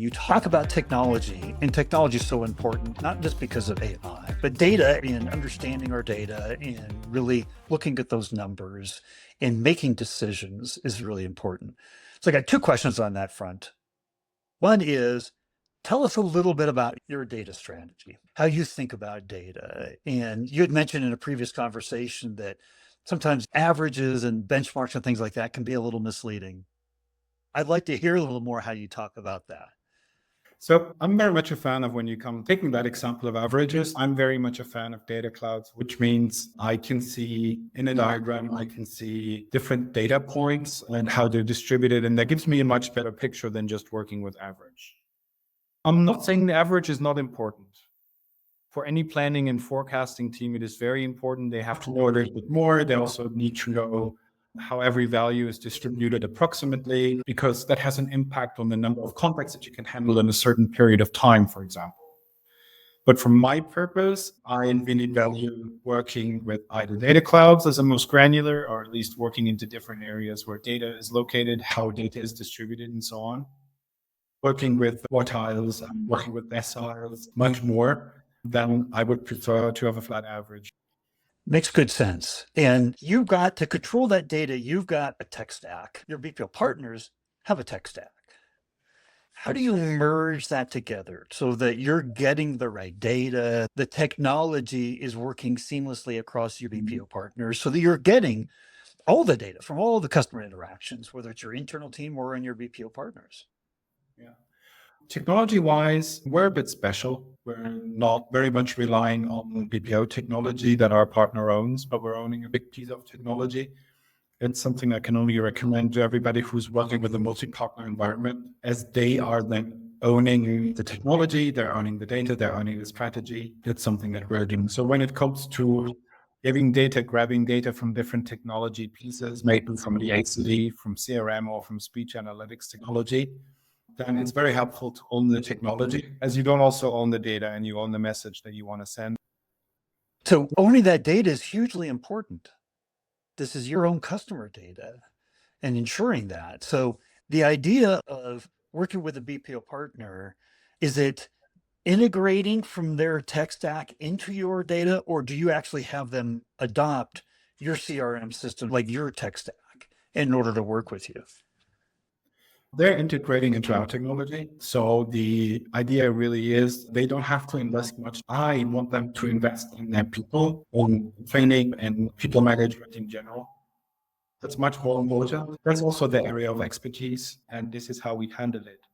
You talk about technology, and technology is so important, not just because of AI, but data and understanding our data and really looking at those numbers and making decisions is really important. So I got two questions on that front. One is, tell us a little bit about your data strategy, how you think about data. And you had mentioned in a previous conversation that sometimes averages and benchmarks and things like that can be a little misleading. I'd like to hear a little more how you talk about that. So I'm very much a fan of when you come taking that example of averages, I'm very much a fan of data clouds, which means I can see in a diagram, I can see different data points and how they're distributed. And that gives me a much better picture than just working with average. I'm not saying the average is not important. For any planning and forecasting team, it is very important. They have to know a little bit more. They also need to know how every value is distributed approximately, because that has an impact on the number of contacts that you can handle in a certain period of time, for example. But for my purpose, I really value working with either data clouds as the most granular, or at least working into different areas where data is located, how data is distributed, and so on. Working with quartiles, working with deciles, much more than I would prefer to have a flat average. Makes good sense. And you've got to control that data. You've got a tech stack. Your BPO partners have a tech stack. How do you merge that together so that you're getting the right data? The technology is working seamlessly across your BPO partners so that you're getting all the data from all the customer interactions, whether it's your internal team or in your BPO partners. Yeah. Technology-wise, we're a bit special. We're not very much relying on BPO technology that our partner owns, but we're owning a big piece of technology. It's something I can only recommend to everybody who's working with a multi-partner environment, as they are then owning the technology, they're owning the data, they're owning the strategy. It's something that we're doing. So when it comes to giving data, grabbing data from different technology pieces, maybe from the HCD, from CRM, or from speech analytics technology, then it's very helpful to own the technology, as you don't also own the data and you own the message that you want to send. So owning that data is hugely important. This is your own customer data and ensuring that. So the idea of working with a BPO partner, is it integrating from their tech stack into your data, or do you actually have them adopt your CRM system, like your tech stack, in order to work with you? They're integrating into our technology. So the idea really is they don't have to invest much. I want them to invest in their people, on training and people management in general. That's much more important. That's also the area of expertise, and this is how we handle it.